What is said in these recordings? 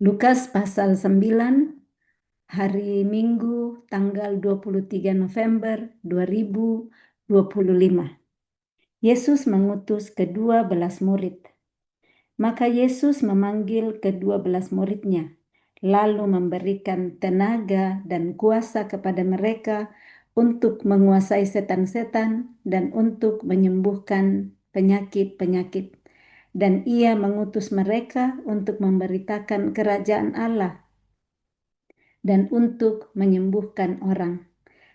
Lukas pasal 9, hari Minggu tanggal 23 November 2025. Yesus mengutus kedua belas murid. Maka Yesus memanggil kedua belas muridnya, lalu memberikan tenaga dan kuasa kepada mereka untuk menguasai setan-setan dan untuk menyembuhkan penyakit-penyakit. Dan ia mengutus mereka untuk memberitakan kerajaan Allah dan untuk menyembuhkan orang.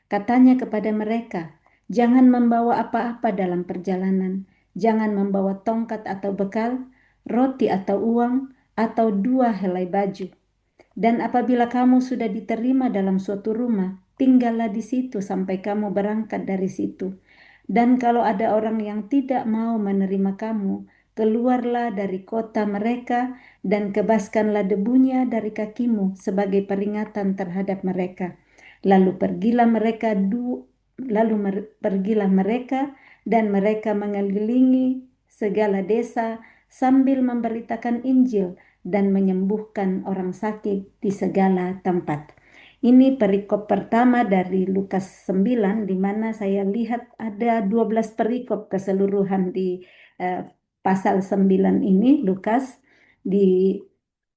Katanya kepada mereka, jangan membawa apa-apa dalam perjalanan, jangan membawa tongkat atau bekal, roti atau uang, atau dua helai baju. Dan apabila kamu sudah diterima dalam suatu rumah, tinggallah di situ sampai kamu berangkat dari situ. Dan kalau ada orang yang tidak mau menerima kamu, keluarlah dari kota mereka dan kebaskanlah debunya dari kakimu sebagai peringatan terhadap mereka. Pergilah mereka dan mereka mengelilingi segala desa sambil memberitakan Injil dan menyembuhkan orang sakit di segala tempat. Ini perikop pertama dari Lukas 9, di mana saya lihat ada 12 perikop keseluruhan di pasal 9 ini, Lukas. Di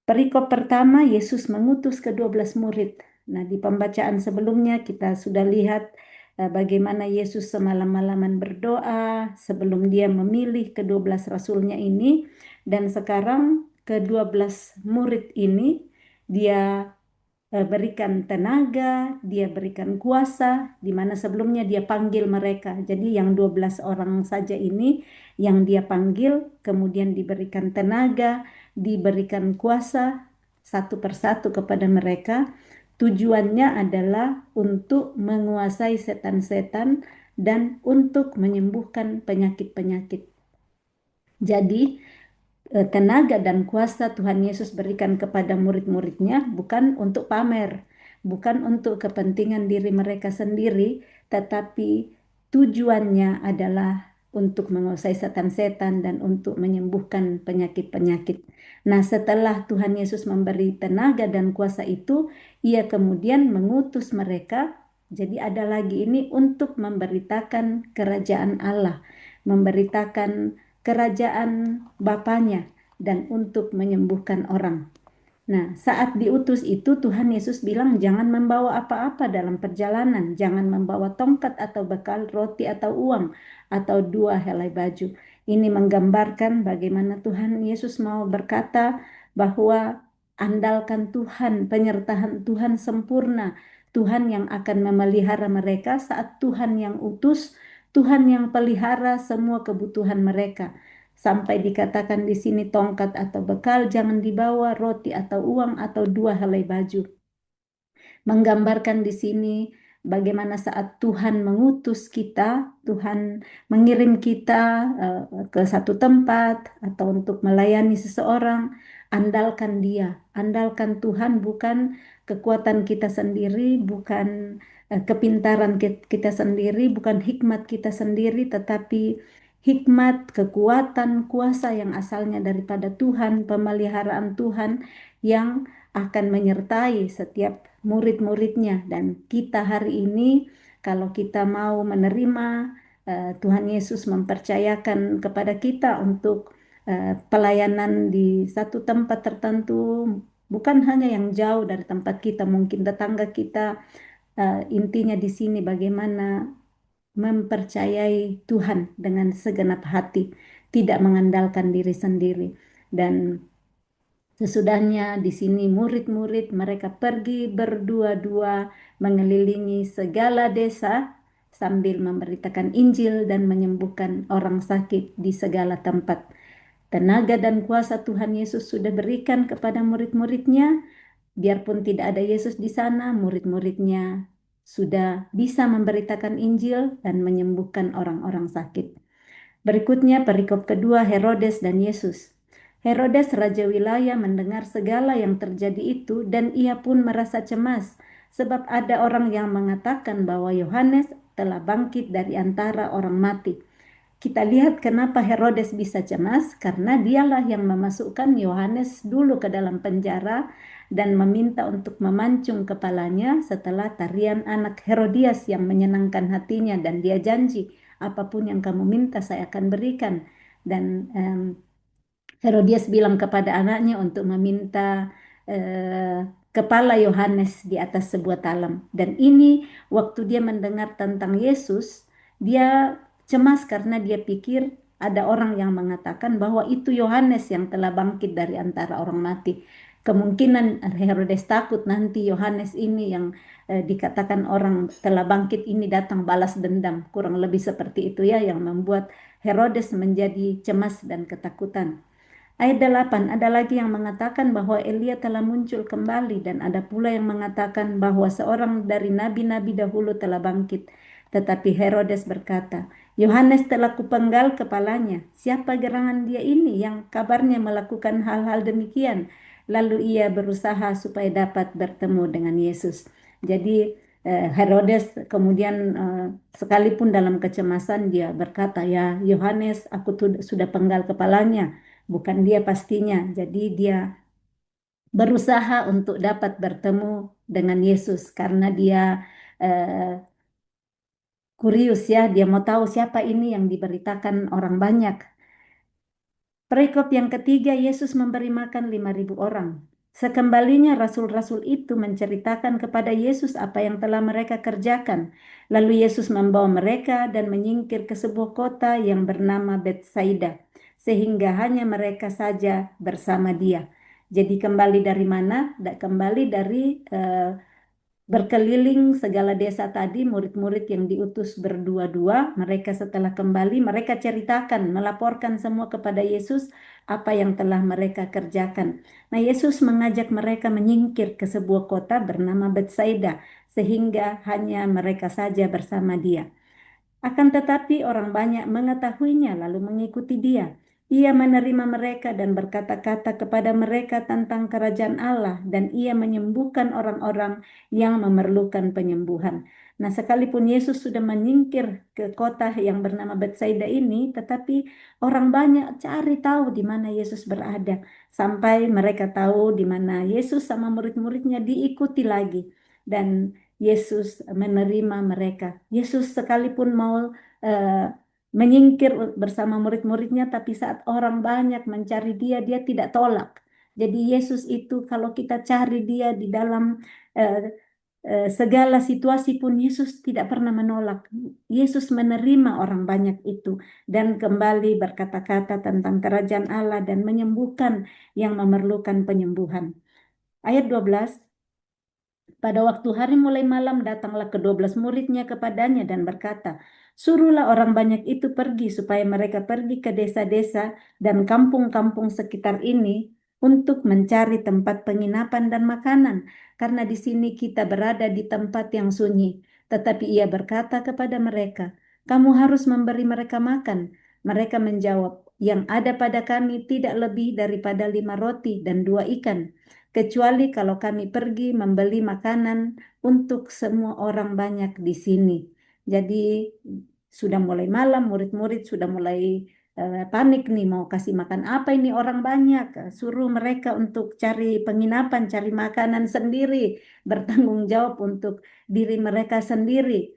perikop pertama, Yesus mengutus ke-12 murid. Nah, di pembacaan sebelumnya kita sudah lihat bagaimana Yesus semalam-malaman berdoa sebelum dia memilih ke-12 rasulnya ini. Dan sekarang ke-12 murid ini dia berikan tenaga, dia berikan kuasa, di mana sebelumnya dia panggil mereka. Jadi yang 12 orang saja ini yang dia panggil, kemudian diberikan tenaga, diberikan kuasa satu persatu kepada mereka. Tujuannya adalah untuk menguasai setan-setan dan untuk menyembuhkan penyakit-penyakit. Jadi tenaga dan kuasa Tuhan Yesus berikan kepada murid-muridnya bukan untuk pamer, bukan untuk kepentingan diri mereka sendiri, tetapi tujuannya adalah untuk menguasai setan-setan dan untuk menyembuhkan penyakit-penyakit. Nah, setelah Tuhan Yesus memberi tenaga dan kuasa itu, ia kemudian mengutus mereka. Jadi ada lagi ini untuk memberitakan kerajaan Allah, memberitakan kerajaan Bapaknya dan untuk menyembuhkan orang. Nah, saat diutus itu Tuhan Yesus bilang jangan membawa apa-apa dalam perjalanan, jangan membawa tongkat atau bekal, roti atau uang, atau dua helai baju. Ini menggambarkan bagaimana Tuhan Yesus mau berkata bahwa andalkan Tuhan, penyertaan Tuhan sempurna, Tuhan yang akan memelihara mereka saat Tuhan yang utus, Tuhan yang pelihara semua kebutuhan mereka. Sampai dikatakan di sini tongkat atau bekal jangan dibawa, roti atau uang atau dua helai baju. Menggambarkan di sini bagaimana saat Tuhan mengutus kita, Tuhan mengirim kita ke satu tempat atau untuk melayani seseorang, andalkan Dia, andalkan Tuhan, bukan kekuatan kita sendiri, bukan kepintaran kita sendiri, bukan hikmat kita sendiri, tetapi hikmat, kekuatan, kuasa yang asalnya daripada Tuhan, pemeliharaan Tuhan yang akan menyertai setiap murid-muridnya. Dan kita hari ini, kalau kita mau menerima Tuhan Yesus mempercayakan kepada kita untuk pelayanan di satu tempat tertentu, bukan hanya yang jauh dari tempat kita, mungkin tetangga kita, intinya di sini bagaimana mempercayai Tuhan dengan segenap hati, tidak mengandalkan diri sendiri. Dan sesudahnya di sini murid-murid mereka pergi berdua-dua mengelilingi segala desa sambil memberitakan Injil dan menyembuhkan orang sakit di segala tempat. Tenaga dan kuasa Tuhan Yesus sudah berikan kepada murid-muridnya. Biarpun tidak ada Yesus di sana, murid-muridnya sudah bisa memberitakan Injil dan menyembuhkan orang-orang sakit. Berikutnya perikop kedua, Herodes dan Yesus. Herodes raja wilayah mendengar segala yang terjadi itu dan ia pun merasa cemas sebab ada orang yang mengatakan bahwa Yohanes telah bangkit dari antara orang mati. Kita lihat kenapa Herodes bisa cemas, karena dialah yang memasukkan Yohanes dulu ke dalam penjara dan meminta untuk memancung kepalanya setelah tarian anak Herodias yang menyenangkan hatinya, dan dia janji, apapun yang kamu minta saya akan berikan. Dan Herodias bilang kepada anaknya untuk meminta kepala Yohanes di atas sebuah talam. Dan ini waktu dia mendengar tentang Yesus, dia cemas karena dia pikir ada orang yang mengatakan bahwa itu Yohanes yang telah bangkit dari antara orang mati. Kemungkinan Herodes takut nanti Yohanes ini yang dikatakan orang telah bangkit ini datang balas dendam. Kurang lebih seperti itu ya, yang membuat Herodes menjadi cemas dan ketakutan. Ayat 8, ada lagi yang mengatakan bahwa Elia telah muncul kembali, dan ada pula yang mengatakan bahwa seorang dari nabi-nabi dahulu telah bangkit. Tetapi Herodes berkata, Yohanes telah kupenggal kepalanya. Siapa gerangan dia ini yang kabarnya melakukan hal-hal demikian? Lalu ia berusaha supaya dapat bertemu dengan Yesus. Jadi Herodes kemudian sekalipun dalam kecemasan dia berkata, ya Yohanes aku sudah penggal kepalanya, bukan dia pastinya. Jadi dia berusaha untuk dapat bertemu dengan Yesus karena dia kurius ya, dia mau tahu siapa ini yang diberitakan orang banyak. Perikop yang ketiga, Yesus memberi makan 5.000 orang. Sekembalinya rasul-rasul itu menceritakan kepada Yesus apa yang telah mereka kerjakan. Lalu Yesus membawa mereka dan menyingkir ke sebuah kota yang bernama Betsaida, sehingga hanya mereka saja bersama dia. Jadi kembali dari mana? Kembali dari berkeliling segala desa tadi, murid-murid yang diutus berdua-dua, mereka setelah kembali, mereka ceritakan, melaporkan semua kepada Yesus apa yang telah mereka kerjakan. Nah, Yesus mengajak mereka menyingkir ke sebuah kota bernama Betsaida, sehingga hanya mereka saja bersama dia. Akan tetapi orang banyak mengetahuinya lalu mengikuti dia. Ia menerima mereka dan berkata-kata kepada mereka tentang kerajaan Allah, dan ia menyembuhkan orang-orang yang memerlukan penyembuhan. Nah, sekalipun Yesus sudah menyingkir ke kota yang bernama Betsaida ini, tetapi orang banyak cari tahu di mana Yesus berada. Sampai mereka tahu di mana Yesus sama murid-muridnya, diikuti lagi. Dan Yesus menerima mereka. Yesus sekalipun mau eh, menyingkir bersama murid-muridnya, tapi saat orang banyak mencari dia, dia tidak tolak. Jadi Yesus itu kalau kita cari dia di dalam eh, segala situasi pun Yesus tidak pernah menolak. Yesus menerima orang banyak itu dan kembali berkata-kata tentang kerajaan Allah dan menyembuhkan yang memerlukan penyembuhan. Ayat 12, pada waktu hari mulai malam datanglah ke-12 muridnya kepadanya dan berkata, suruhlah orang banyak itu pergi supaya mereka pergi ke desa-desa dan kampung-kampung sekitar ini untuk mencari tempat penginapan dan makanan, karena di sini kita berada di tempat yang sunyi. Tetapi ia berkata kepada mereka, kamu harus memberi mereka makan. Mereka menjawab, yang ada pada kami tidak lebih daripada 5 roti dan 2 ikan, kecuali kalau kami pergi membeli makanan untuk semua orang banyak di sini. Jadi sudah mulai malam, murid-murid sudah mulai panik nih, mau kasih makan apa ini orang banyak. Suruh mereka untuk cari penginapan, cari makanan sendiri, bertanggung jawab untuk diri mereka sendiri.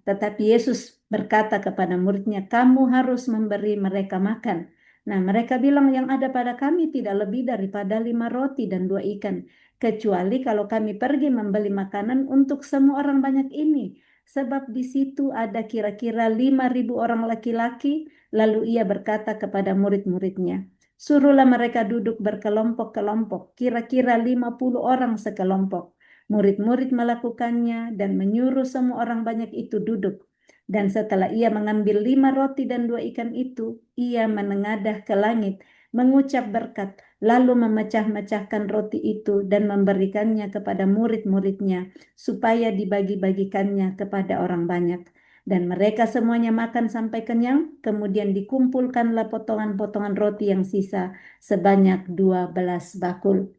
Tetapi Yesus berkata kepada muridnya, kamu harus memberi mereka makan. Nah, mereka bilang yang ada pada kami tidak lebih daripada 5 roti dan 2 ikan. Kecuali kalau kami pergi membeli makanan untuk semua orang banyak ini. Sebab di situ ada kira-kira 5.000 orang laki-laki. Lalu ia berkata kepada murid-muridnya, suruhlah mereka duduk berkelompok-kelompok, kira-kira 50 orang sekelompok. Murid-murid melakukannya dan menyuruh semua orang banyak itu duduk. Dan setelah ia mengambil 5 roti dan 2 ikan itu, ia menengadah ke langit, mengucap berkat, lalu memecah-mecahkan roti itu dan memberikannya kepada murid-muridnya, supaya dibagi-bagikannya kepada orang banyak. Dan mereka semuanya makan sampai kenyang, kemudian dikumpulkanlah potongan-potongan roti yang sisa sebanyak 12 bakul.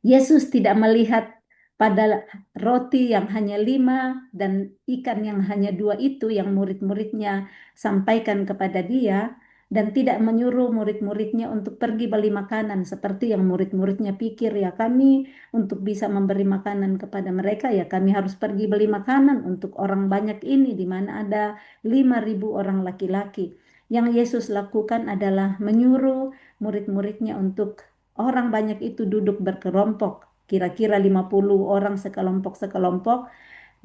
Yesus tidak melihat pada roti yang hanya 5 dan ikan yang hanya 2 itu yang murid-muridnya sampaikan kepada dia, dan tidak menyuruh murid-muridnya untuk pergi beli makanan seperti yang murid-muridnya pikir, ya kami untuk bisa memberi makanan kepada mereka ya kami harus pergi beli makanan untuk orang banyak ini di mana ada 5.000 orang laki-laki. Yang Yesus lakukan adalah menyuruh murid-muridnya untuk orang banyak itu duduk berkelompok, kira-kira 50 orang sekelompok-sekelompok,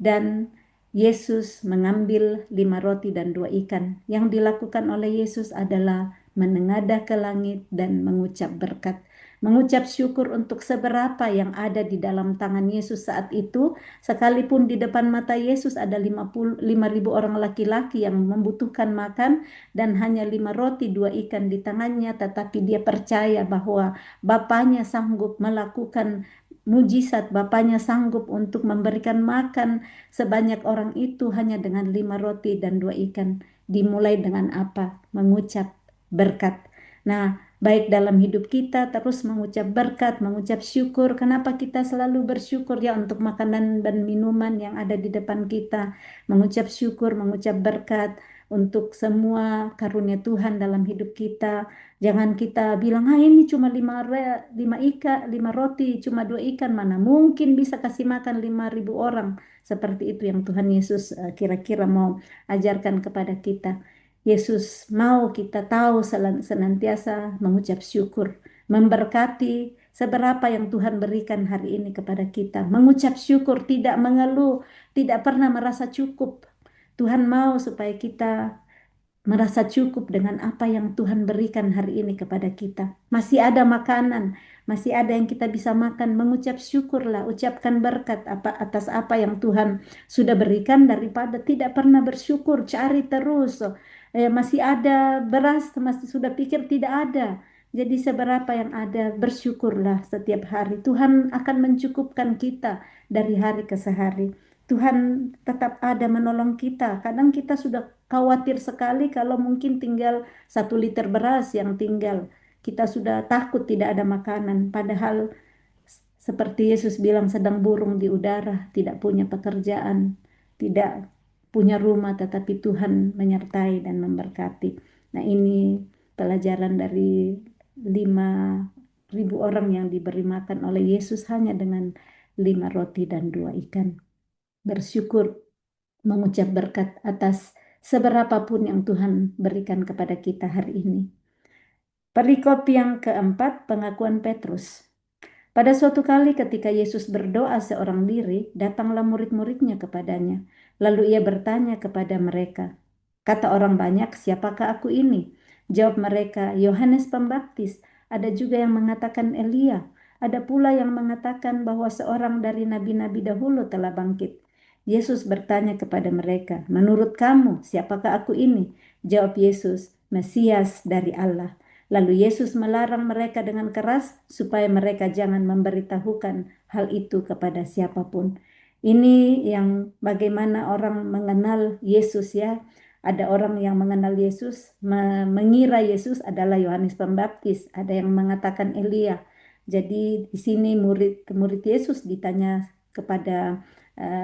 dan Yesus mengambil 5 roti dan 2 ikan. Yang dilakukan oleh Yesus adalah menengadah ke langit dan mengucap berkat. Mengucap syukur untuk seberapa yang ada di dalam tangan Yesus saat itu, sekalipun di depan mata Yesus ada 5.000 orang laki-laki yang membutuhkan makan dan hanya 5 roti 2 ikan di tangannya, tetapi dia percaya bahwa Bapaknya sanggup melakukan mujizat, Bapaknya sanggup untuk memberikan makan sebanyak orang itu hanya dengan 5 roti dan 2 ikan. Dimulai dengan apa? Mengucap berkat. Nah, baik dalam hidup kita terus mengucap berkat, mengucap syukur. Kenapa kita selalu bersyukur ya untuk makanan dan minuman yang ada di depan kita? Mengucap syukur, mengucap berkat untuk semua karunia Tuhan dalam hidup kita. Jangan kita bilang, ah ini cuma 5 roti, cuma 2 ikan, mana mungkin bisa kasih makan 5.000 orang. Seperti itu yang Tuhan Yesus kira-kira mau ajarkan kepada kita. Yesus mau kita tahu senantiasa mengucap syukur, memberkati seberapa yang Tuhan berikan hari ini kepada kita. Mengucap syukur, tidak mengeluh, tidak pernah merasa cukup. Tuhan mau supaya kita merasa cukup dengan apa yang Tuhan berikan hari ini kepada kita. Masih ada makanan, masih ada yang kita bisa makan. Mengucap syukurlah, ucapkan berkat atas apa yang Tuhan sudah berikan daripada tidak pernah bersyukur, cari terus. Masih ada beras, masih sudah pikir tidak ada. Jadi seberapa yang ada, bersyukurlah setiap hari. Tuhan akan mencukupkan kita dari hari ke hari. Tuhan tetap ada menolong kita. Kadang kita sudah khawatir sekali kalau mungkin tinggal 1 liter beras yang tinggal. Kita sudah takut tidak ada makanan. Padahal seperti Yesus bilang sedang burung di udara, tidak punya pekerjaan, tidak punya rumah, tetapi Tuhan menyertai dan memberkati. Nah ini pelajaran dari 5.000 orang yang diberi makan oleh Yesus hanya dengan 5 roti dan 2 ikan. Bersyukur, mengucap berkat atas seberapapun yang Tuhan berikan kepada kita hari ini. Perikop yang keempat, pengakuan Petrus. Pada suatu kali ketika Yesus berdoa seorang diri, datanglah murid-muridnya kepadanya. Lalu ia bertanya kepada mereka, kata orang banyak, siapakah aku ini? Jawab mereka, Yohanes Pembaptis. Ada juga yang mengatakan Elia. Ada pula yang mengatakan bahwa seorang dari nabi-nabi dahulu telah bangkit. Yesus bertanya kepada mereka, menurut kamu siapakah aku ini? Jawab Yesus, Mesias dari Allah. Lalu Yesus melarang mereka dengan keras supaya mereka jangan memberitahukan hal itu kepada siapapun. Ini yang bagaimana orang mengenal Yesus ya. Ada orang yang mengenal Yesus, mengira Yesus adalah Yohanes Pembaptis. Ada yang mengatakan Elia. Jadi di sini murid-murid Yesus ditanya kepada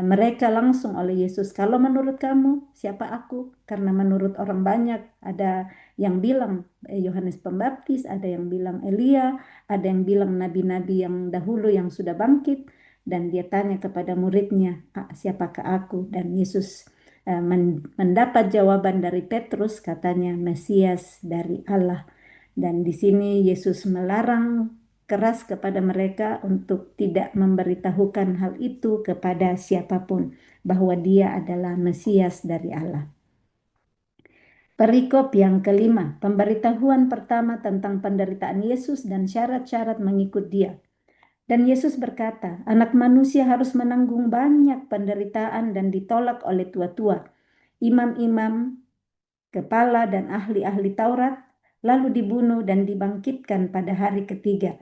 mereka langsung oleh Yesus, kalau menurut kamu siapa aku? Karena menurut orang banyak ada yang bilang Yohanes Pembaptis, ada yang bilang Elia, ada yang bilang nabi-nabi yang dahulu yang sudah bangkit, dan dia tanya kepada muridnya, siapakah aku? Dan Yesus mendapat jawaban dari Petrus, katanya Mesias dari Allah. Dan di sini Yesus melarang keras kepada mereka untuk tidak memberitahukan hal itu kepada siapapun, bahwa dia adalah Mesias dari Allah. Perikop yang kelima, pemberitahuan pertama tentang penderitaan Yesus dan syarat-syarat mengikut dia. Dan Yesus berkata, anak manusia harus menanggung banyak penderitaan dan ditolak oleh tua-tua, imam-imam, kepala dan ahli-ahli Taurat, lalu dibunuh dan dibangkitkan pada hari ketiga.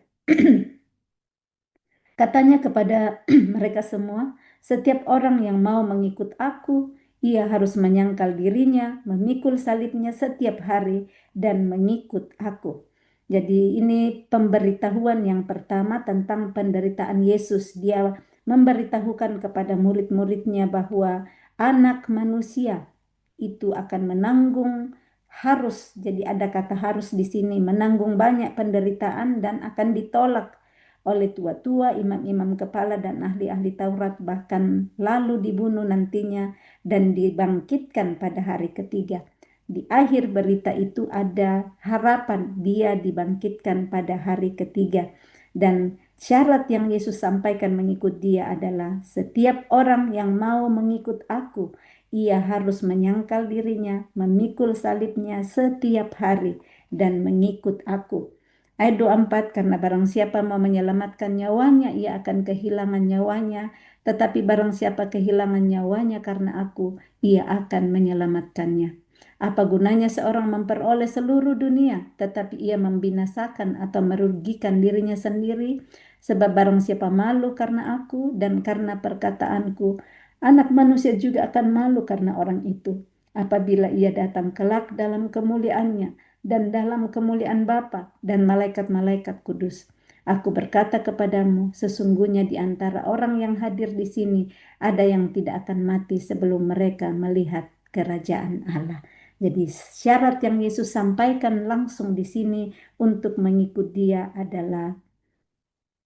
Katanya kepada mereka semua, setiap orang yang mau mengikut aku, ia harus menyangkal dirinya, memikul salibnya setiap hari, dan mengikut aku. Jadi ini pemberitahuan yang pertama tentang penderitaan Yesus. Dia memberitahukan kepada murid-muridnya bahwa anak manusia itu akan menanggung, harus, jadi ada kata harus di sini, menanggung banyak penderitaan dan akan ditolak oleh tua-tua, imam-imam kepala dan ahli-ahli Taurat, bahkan lalu dibunuh nantinya dan dibangkitkan pada hari ketiga. Di akhir berita itu ada harapan dia dibangkitkan pada hari ketiga. Dan syarat yang Yesus sampaikan mengikut dia adalah setiap orang yang mau mengikut aku, ia harus menyangkal dirinya, memikul salibnya setiap hari, dan mengikut aku. Ayat 24, karena barang siapa mau menyelamatkan nyawanya, ia akan kehilangan nyawanya. Tetapi barang siapa kehilangan nyawanya karena aku, ia akan menyelamatkannya. Apa gunanya seorang memperoleh seluruh dunia, tetapi ia membinasakan atau merugikan dirinya sendiri? Sebab barang siapa malu karena aku dan karena perkataanku, anak manusia juga akan malu karena orang itu. Apabila ia datang kelak dalam kemuliaannya dan dalam kemuliaan Bapa dan malaikat-malaikat kudus. Aku berkata kepadamu, sesungguhnya di antara orang yang hadir di sini ada yang tidak akan mati sebelum mereka melihat kerajaan Allah. Jadi syarat yang Yesus sampaikan langsung di sini untuk mengikut dia adalah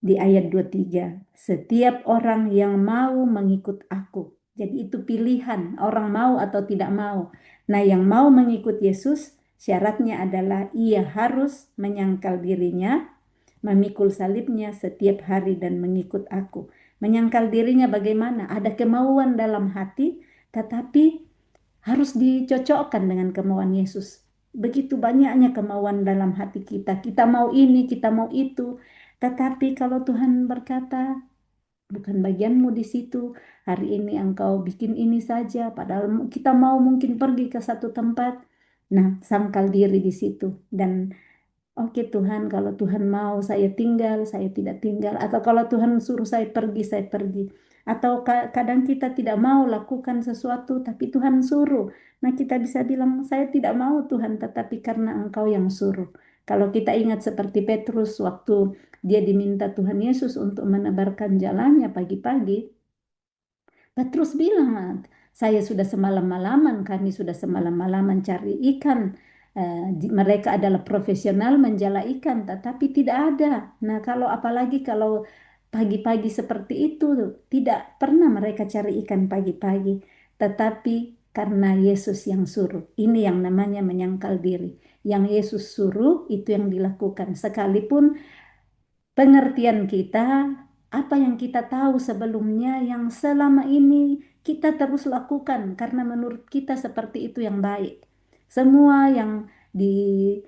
di ayat 23. Setiap orang yang mau mengikut aku. Jadi itu pilihan, orang mau atau tidak mau. Nah, yang mau mengikut Yesus, syaratnya adalah ia harus menyangkal dirinya, memikul salibnya setiap hari dan mengikut aku. Menyangkal dirinya bagaimana? Ada kemauan dalam hati, tetapi harus dicocokkan dengan kemauan Yesus. Begitu banyaknya kemauan dalam hati kita. Kita mau ini, kita mau itu. Tetapi kalau Tuhan berkata, bukan bagianmu di situ. Hari ini engkau bikin ini saja. Padahal kita mau mungkin pergi ke satu tempat. Nah, sangkal diri di situ. Dan oke Tuhan, kalau Tuhan mau saya tinggal, saya tidak tinggal. Atau kalau Tuhan suruh saya pergi, saya pergi. Atau kadang kita tidak mau lakukan sesuatu, tapi Tuhan suruh. Nah kita bisa bilang, saya tidak mau Tuhan, tetapi karena Engkau yang suruh. Kalau kita ingat seperti Petrus waktu dia diminta Tuhan Yesus untuk menebarkan jalannya pagi-pagi, Petrus bilang, saya sudah semalam-malaman, kami sudah semalam-malaman cari ikan. Mereka adalah profesional menjala ikan, tetapi tidak ada. Nah, kalau apalagi kalau pagi-pagi seperti itu, tidak pernah mereka cari ikan pagi-pagi. Tetapi karena Yesus yang suruh, ini yang namanya menyangkal diri. Yang Yesus suruh, itu yang dilakukan. Sekalipun pengertian kita, apa yang kita tahu sebelumnya yang selama ini kita terus lakukan karena menurut kita seperti itu yang baik. Semua yang eh,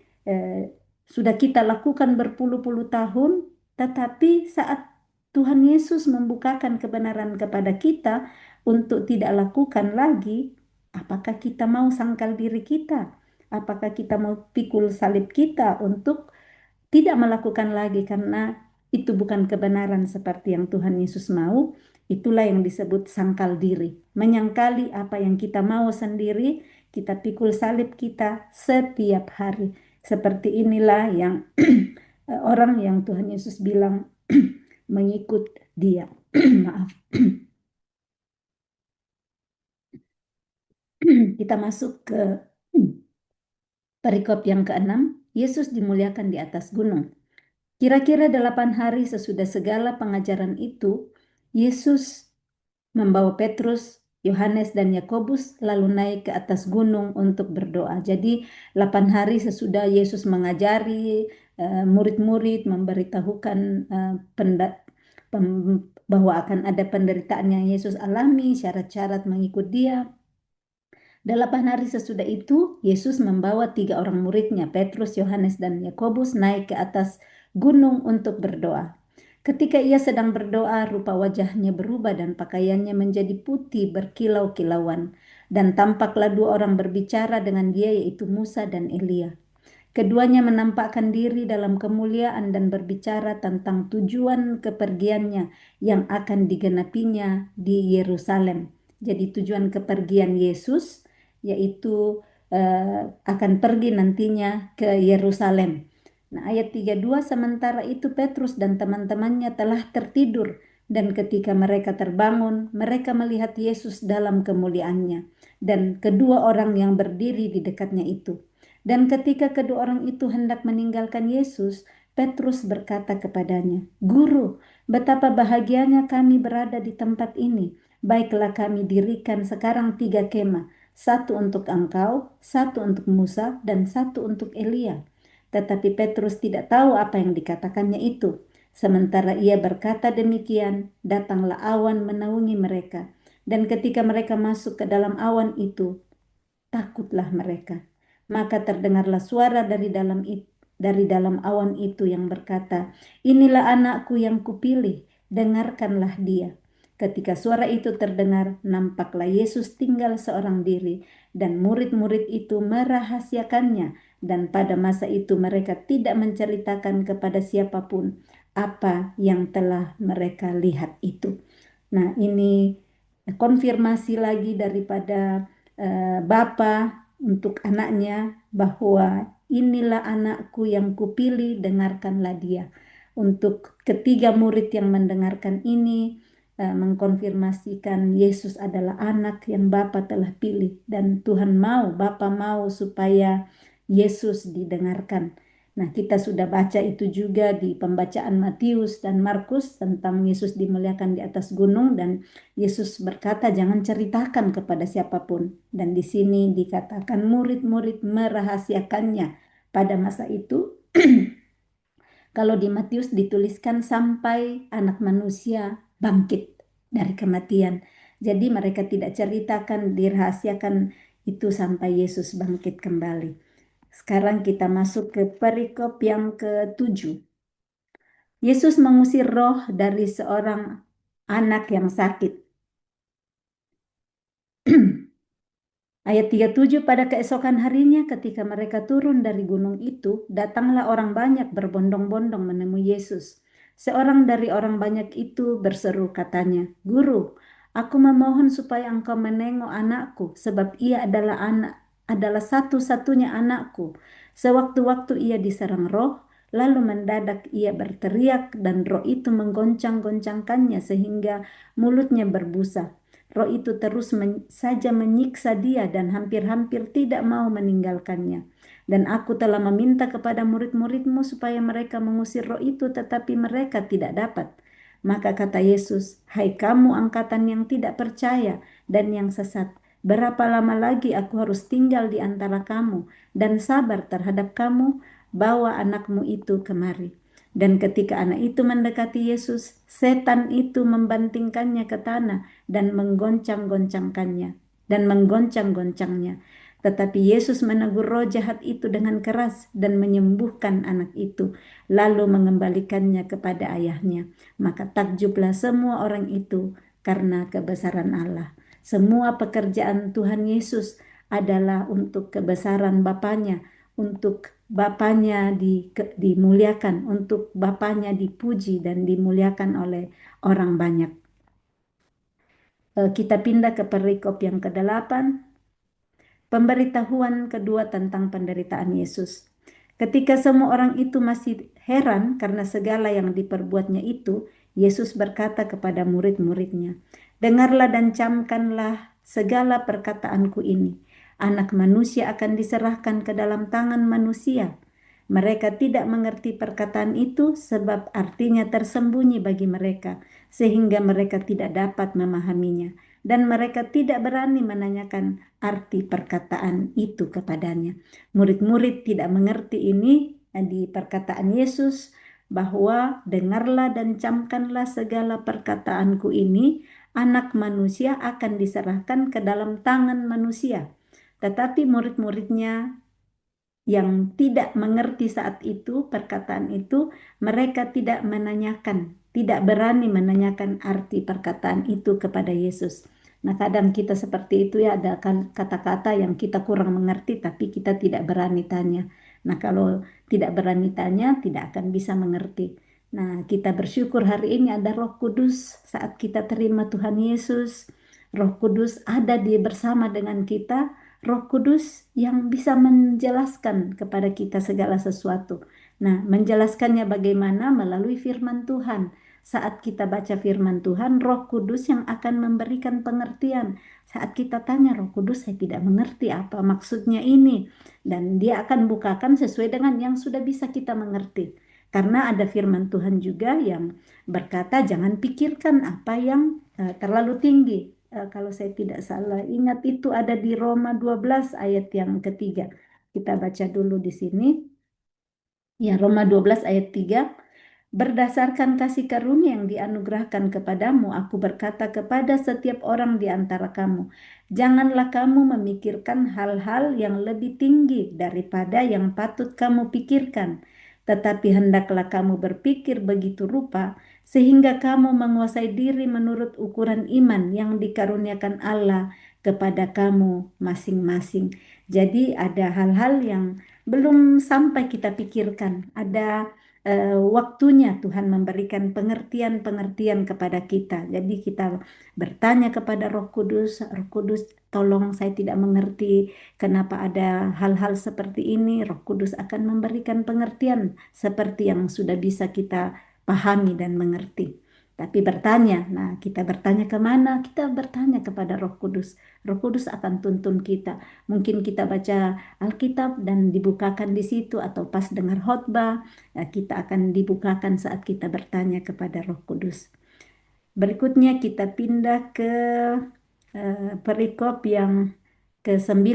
sudah kita lakukan berpuluh-puluh tahun, tetapi saat Tuhan Yesus membukakan kebenaran kepada kita untuk tidak lakukan lagi, apakah kita mau sangkal diri kita? Apakah kita mau pikul salib kita untuk tidak melakukan lagi karena itu bukan kebenaran seperti yang Tuhan Yesus mau? Itulah yang disebut sangkal diri. Menyangkali apa yang kita mau sendiri, kita pikul salib kita setiap hari. Seperti inilah yang orang yang Tuhan Yesus bilang mengikut dia. Maaf. Kita masuk ke perikop yang keenam. Yesus dimuliakan di atas gunung. Kira-kira 8 hari sesudah segala pengajaran itu, Yesus membawa Petrus, Yohanes, dan Yakobus lalu naik ke atas gunung untuk berdoa. Jadi 8 hari sesudah Yesus mengajari murid-murid, memberitahukan bahwa akan ada penderitaan yang Yesus alami, syarat-syarat mengikut dia. 8 hari sesudah itu, Yesus membawa 3 orang muridnya, Petrus, Yohanes, dan Yakobus, naik ke atas gunung untuk berdoa. Ketika ia sedang berdoa, rupa wajahnya berubah dan pakaiannya menjadi putih berkilau-kilauan. Dan tampaklah 2 orang berbicara dengan dia, yaitu Musa dan Elia. Keduanya menampakkan diri dalam kemuliaan dan berbicara tentang tujuan kepergiannya yang akan digenapinya di Yerusalem. Jadi tujuan kepergian Yesus yaitu akan pergi nantinya ke Yerusalem. Nah, ayat 32, sementara itu Petrus dan teman-temannya telah tertidur Dan ketika mereka terbangun, mereka melihat Yesus dalam kemuliaannya dan kedua orang yang berdiri di dekatnya itu. Dan ketika kedua orang itu hendak meninggalkan Yesus, Petrus berkata kepadanya, "Guru, betapa bahagianya kami berada di tempat ini. Baiklah kami dirikan sekarang 3 kemah, satu untuk engkau, satu untuk Musa, dan satu untuk Elia." Tetapi Petrus tidak tahu apa yang dikatakannya itu. Sementara ia berkata demikian, datanglah awan menaungi mereka. Dan ketika mereka masuk ke dalam awan itu, takutlah mereka. Maka terdengarlah suara dari dalam awan itu yang berkata, "Inilah anakku yang kupilih, dengarkanlah dia." Ketika suara itu terdengar, nampaklah Yesus tinggal seorang diri, dan murid-murid itu merahasiakannya. Dan pada masa itu mereka tidak menceritakan kepada siapapun apa yang telah mereka lihat itu. Nah, ini konfirmasi lagi daripada Bapa untuk anaknya bahwa inilah anakku yang kupilih, dengarkanlah dia. Untuk ketiga murid yang mendengarkan ini mengkonfirmasikan Yesus adalah anak yang Bapa telah pilih dan Tuhan mau, Bapa mau supaya Yesus didengarkan. Nah, kita sudah baca itu juga di pembacaan Matius dan Markus tentang Yesus dimuliakan di atas gunung, dan Yesus berkata, "Jangan ceritakan kepada siapapun." Dan di sini dikatakan murid-murid merahasiakannya pada masa itu. Kalau di Matius dituliskan sampai anak manusia bangkit dari kematian. Jadi mereka tidak ceritakan, dirahasiakan itu sampai Yesus bangkit kembali. Sekarang kita masuk ke perikop yang ke-7. Yesus mengusir roh dari seorang anak yang sakit. Ayat 37, pada keesokan harinya ketika mereka turun dari gunung itu, datanglah orang banyak berbondong-bondong menemui Yesus. Seorang dari orang banyak itu berseru katanya, "Guru, aku memohon supaya engkau menengok anakku, sebab ia adalah satu-satunya anakku. Sewaktu-waktu ia diserang roh, lalu mendadak ia berteriak dan roh itu menggoncang-goncangkannya sehingga mulutnya berbusa. Roh itu terus saja menyiksa dia dan hampir-hampir tidak mau meninggalkannya. Dan aku telah meminta kepada murid-muridmu supaya mereka mengusir roh itu, tetapi mereka tidak dapat." Maka kata Yesus, "Hai kamu angkatan yang tidak percaya dan yang sesat, berapa lama lagi aku harus tinggal di antara kamu dan sabar terhadap kamu? Bawa anakmu itu kemari." Dan ketika anak itu mendekati Yesus, setan itu membantingkannya ke tanah dan menggoncang-goncangnya. Tetapi Yesus menegur roh jahat itu dengan keras dan menyembuhkan anak itu, lalu mengembalikannya kepada ayahnya. Maka takjublah semua orang itu karena kebesaran Allah. Semua pekerjaan Tuhan Yesus adalah untuk kebesaran Bapanya, untuk Bapanya dimuliakan, untuk Bapanya dipuji dan dimuliakan oleh orang banyak. Kita pindah ke perikop yang ke-8, pemberitahuan kedua tentang penderitaan Yesus. Ketika semua orang itu masih heran karena segala yang diperbuatnya itu, Yesus berkata kepada murid-muridnya, "Dengarlah dan camkanlah segala perkataanku ini. Anak manusia akan diserahkan ke dalam tangan manusia." Mereka tidak mengerti perkataan itu sebab artinya tersembunyi bagi mereka, sehingga mereka tidak dapat memahaminya. Dan mereka tidak berani menanyakan arti perkataan itu kepadanya. Murid-murid tidak mengerti ini di perkataan Yesus, bahwa dengarlah dan camkanlah segala perkataanku ini, anak manusia akan diserahkan ke dalam tangan manusia. Tetapi murid-muridnya yang tidak mengerti saat itu perkataan itu, mereka tidak menanyakan, tidak berani menanyakan arti perkataan itu kepada Yesus. Nah, kadang kita seperti itu ya, ada kata-kata yang kita kurang mengerti tapi kita tidak berani tanya. Nah, kalau tidak berani tanya, tidak akan bisa mengerti. Nah, kita bersyukur hari ini ada Roh Kudus saat kita terima Tuhan Yesus. Roh Kudus ada di bersama dengan kita, Roh Kudus yang bisa menjelaskan kepada kita segala sesuatu. Nah, menjelaskannya bagaimana? Melalui firman Tuhan. Saat kita baca firman Tuhan, Roh Kudus yang akan memberikan pengertian. Saat kita tanya Roh Kudus, saya tidak mengerti apa maksudnya ini. Dan dia akan bukakan sesuai dengan yang sudah bisa kita mengerti. Karena ada firman Tuhan juga yang berkata, jangan pikirkan apa yang terlalu tinggi. Kalau saya tidak salah ingat itu ada di Roma 12 ayat yang ketiga. Kita baca dulu di sini. Ya, Roma 12 ayat 3. Berdasarkan kasih karunia yang dianugerahkan kepadamu, aku berkata kepada setiap orang di antara kamu, janganlah kamu memikirkan hal-hal yang lebih tinggi daripada yang patut kamu pikirkan, tetapi hendaklah kamu berpikir begitu rupa, sehingga kamu menguasai diri menurut ukuran iman yang dikaruniakan Allah kepada kamu masing-masing. Jadi ada hal-hal yang belum sampai kita pikirkan, ada waktunya Tuhan memberikan pengertian-pengertian kepada kita. Jadi kita bertanya kepada Roh Kudus, Roh Kudus tolong saya tidak mengerti kenapa ada hal-hal seperti ini. Roh Kudus akan memberikan pengertian seperti yang sudah bisa kita pahami dan mengerti. Tapi bertanya, nah kita bertanya kemana? Kita bertanya kepada Roh Kudus. Roh Kudus akan tuntun kita. Mungkin kita baca Alkitab dan dibukakan di situ atau pas dengar khotbah, kita akan dibukakan saat kita bertanya kepada Roh Kudus. Berikutnya kita pindah ke perikop yang ke-9.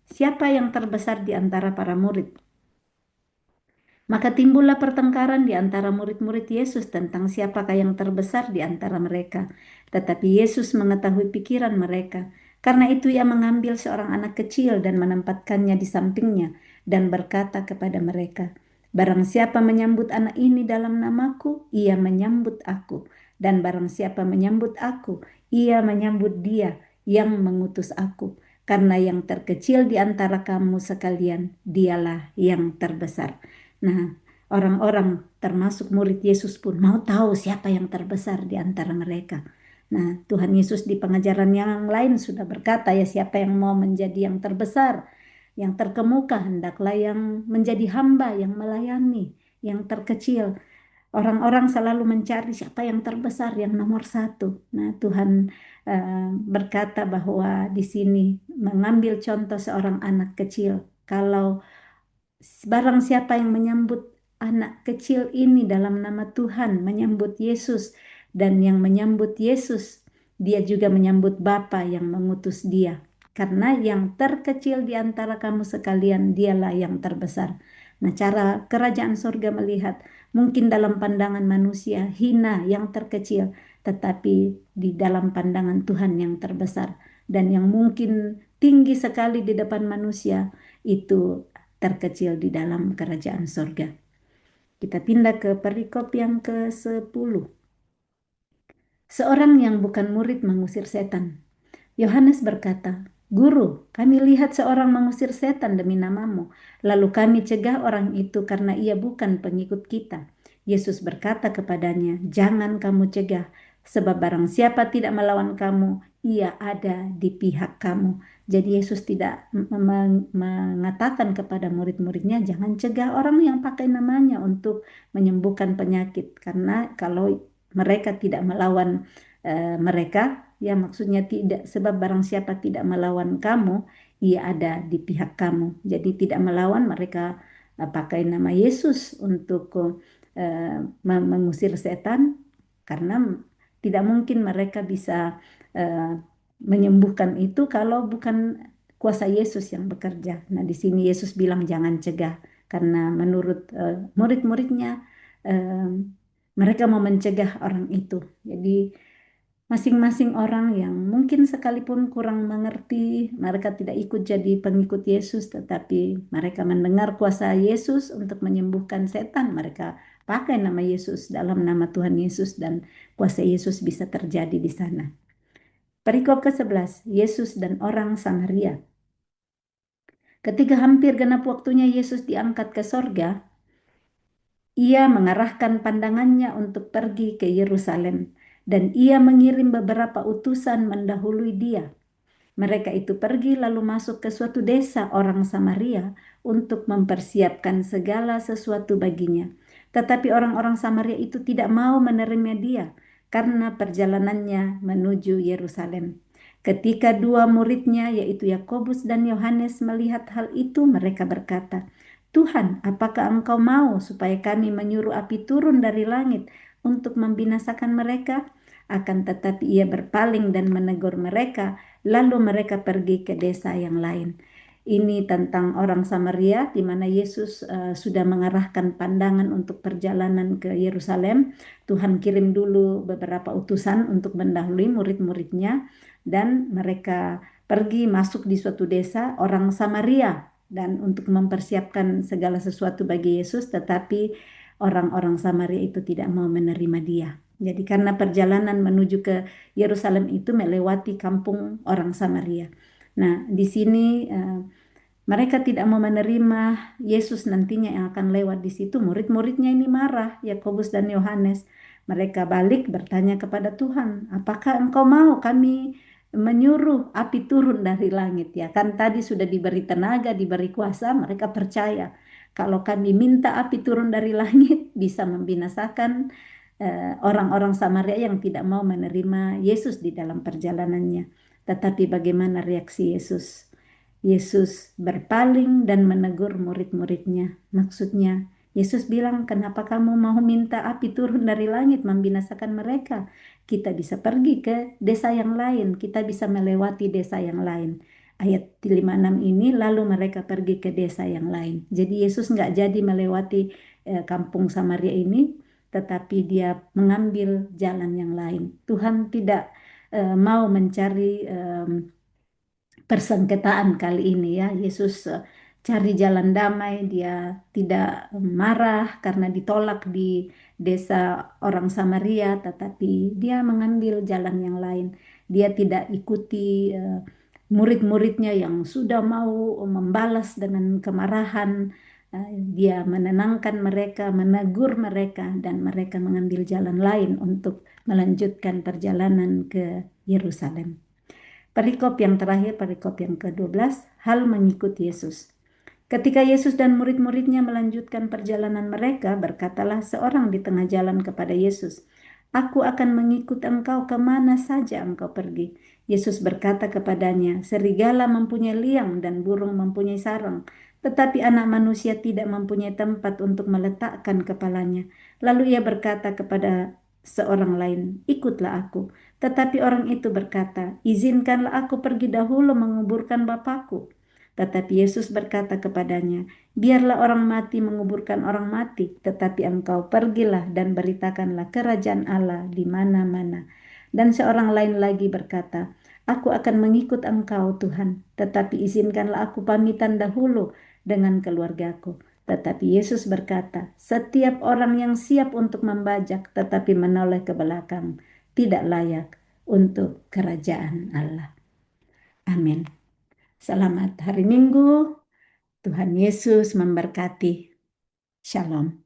Siapa yang terbesar di antara para murid? Maka timbullah pertengkaran di antara murid-murid Yesus tentang siapakah yang terbesar di antara mereka. Tetapi Yesus mengetahui pikiran mereka. Karena itu ia mengambil seorang anak kecil dan menempatkannya di sampingnya dan berkata kepada mereka, barang siapa menyambut anak ini dalam namaku, ia menyambut aku. Dan barang siapa menyambut aku, ia menyambut dia yang mengutus aku. Karena yang terkecil di antara kamu sekalian, dialah yang terbesar. Nah, orang-orang termasuk murid Yesus pun mau tahu siapa yang terbesar di antara mereka. Nah, Tuhan Yesus di pengajaran yang lain sudah berkata, ya siapa yang mau menjadi yang terbesar, yang terkemuka, hendaklah yang menjadi hamba, yang melayani, yang terkecil. Orang-orang selalu mencari siapa yang terbesar, yang nomor satu. Nah, Tuhan berkata bahwa di sini mengambil contoh seorang anak kecil. Kalau barang siapa yang menyambut anak kecil ini dalam nama Tuhan, menyambut Yesus, dan yang menyambut Yesus, dia juga menyambut Bapa yang mengutus dia. Karena yang terkecil di antara kamu sekalian, dialah yang terbesar. Nah, cara kerajaan surga melihat, mungkin dalam pandangan manusia, hina yang terkecil, tetapi di dalam pandangan Tuhan yang terbesar. Dan yang mungkin tinggi sekali di depan manusia, itu terkecil di dalam kerajaan sorga. Kita pindah ke perikop yang ke-10. Seorang yang bukan murid mengusir setan. Yohanes berkata, Guru, kami lihat seorang mengusir setan demi namamu. Lalu kami cegah orang itu karena ia bukan pengikut kita. Yesus berkata kepadanya, jangan kamu cegah, sebab barang siapa tidak melawan kamu, ia ada di pihak kamu. Jadi Yesus tidak mengatakan kepada murid-muridnya, jangan cegah orang yang pakai namanya untuk menyembuhkan penyakit. Karena kalau mereka tidak melawan mereka, ya maksudnya tidak, sebab barang siapa tidak melawan kamu, ia ada di pihak kamu. Jadi tidak melawan, mereka pakai nama Yesus untuk mengusir setan, karena tidak mungkin mereka bisa menyembuhkan itu kalau bukan kuasa Yesus yang bekerja. Nah, di sini Yesus bilang jangan cegah, karena menurut murid-muridnya eh, mereka mau mencegah orang itu. Jadi masing-masing orang yang mungkin sekalipun kurang mengerti, mereka tidak ikut jadi pengikut Yesus, tetapi mereka mendengar kuasa Yesus untuk menyembuhkan setan, mereka pakai nama Yesus dalam nama Tuhan Yesus dan kuasa Yesus bisa terjadi di sana. Perikop ke-11, Yesus dan orang Samaria. Ketika hampir genap waktunya Yesus diangkat ke sorga, ia mengarahkan pandangannya untuk pergi ke Yerusalem, dan ia mengirim beberapa utusan mendahului dia. Mereka itu pergi lalu masuk ke suatu desa orang Samaria untuk mempersiapkan segala sesuatu baginya. Tetapi orang-orang Samaria itu tidak mau menerima dia karena perjalanannya menuju Yerusalem. Ketika dua muridnya, yaitu Yakobus dan Yohanes, melihat hal itu, mereka berkata, "Tuhan, apakah Engkau mau supaya kami menyuruh api turun dari langit untuk membinasakan mereka?" Akan tetapi ia berpaling dan menegur mereka, lalu mereka pergi ke desa yang lain. Ini tentang orang Samaria, di mana Yesus sudah mengarahkan pandangan untuk perjalanan ke Yerusalem. Tuhan kirim dulu beberapa utusan untuk mendahului murid-muridnya, dan mereka pergi masuk di suatu desa orang Samaria dan untuk mempersiapkan segala sesuatu bagi Yesus, tetapi orang-orang Samaria itu tidak mau menerima dia. Jadi karena perjalanan menuju ke Yerusalem itu melewati kampung orang Samaria. Nah, di sini mereka tidak mau menerima Yesus nantinya yang akan lewat di situ. Murid-muridnya ini marah, Yakobus dan Yohanes. Mereka balik bertanya kepada Tuhan, apakah Engkau mau kami menyuruh api turun dari langit? Ya kan tadi sudah diberi tenaga, diberi kuasa, mereka percaya. Kalau kami minta api turun dari langit, bisa membinasakan orang-orang Samaria yang tidak mau menerima Yesus di dalam perjalanannya. Tetapi bagaimana reaksi Yesus? Yesus berpaling dan menegur murid-muridnya. Maksudnya, Yesus bilang, "Kenapa kamu mau minta api turun dari langit membinasakan mereka? Kita bisa pergi ke desa yang lain, kita bisa melewati desa yang lain." Ayat 56 ini, lalu mereka pergi ke desa yang lain. Jadi Yesus nggak jadi melewati kampung Samaria ini, tetapi dia mengambil jalan yang lain. Tuhan tidak mau mencari persengketaan kali ini ya. Yesus cari jalan damai, dia tidak marah karena ditolak di desa orang Samaria, tetapi dia mengambil jalan yang lain. Dia tidak ikuti murid-muridnya yang sudah mau membalas dengan kemarahan. Dia menenangkan mereka, menegur mereka, dan mereka mengambil jalan lain untuk melanjutkan perjalanan ke Yerusalem. Perikop yang terakhir, perikop yang ke-12, hal mengikut Yesus. Ketika Yesus dan murid-muridnya melanjutkan perjalanan mereka, berkatalah seorang di tengah jalan kepada Yesus, "Aku akan mengikut engkau kemana saja engkau pergi." Yesus berkata kepadanya, "Serigala mempunyai liang dan burung mempunyai sarang, tetapi anak manusia tidak mempunyai tempat untuk meletakkan kepalanya." Lalu ia berkata kepada seorang lain, "Ikutlah aku." Tetapi orang itu berkata, "Izinkanlah aku pergi dahulu menguburkan Bapakku." Tetapi Yesus berkata kepadanya, "Biarlah orang mati menguburkan orang mati, tetapi engkau pergilah dan beritakanlah kerajaan Allah di mana-mana." Dan seorang lain lagi berkata, "Aku akan mengikut engkau Tuhan, tetapi izinkanlah aku pamitan dahulu dengan keluargaku." Tetapi Yesus berkata, "Setiap orang yang siap untuk membajak tetapi menoleh ke belakang, tidak layak untuk kerajaan Allah." Amin. Selamat hari Minggu. Tuhan Yesus memberkati. Shalom.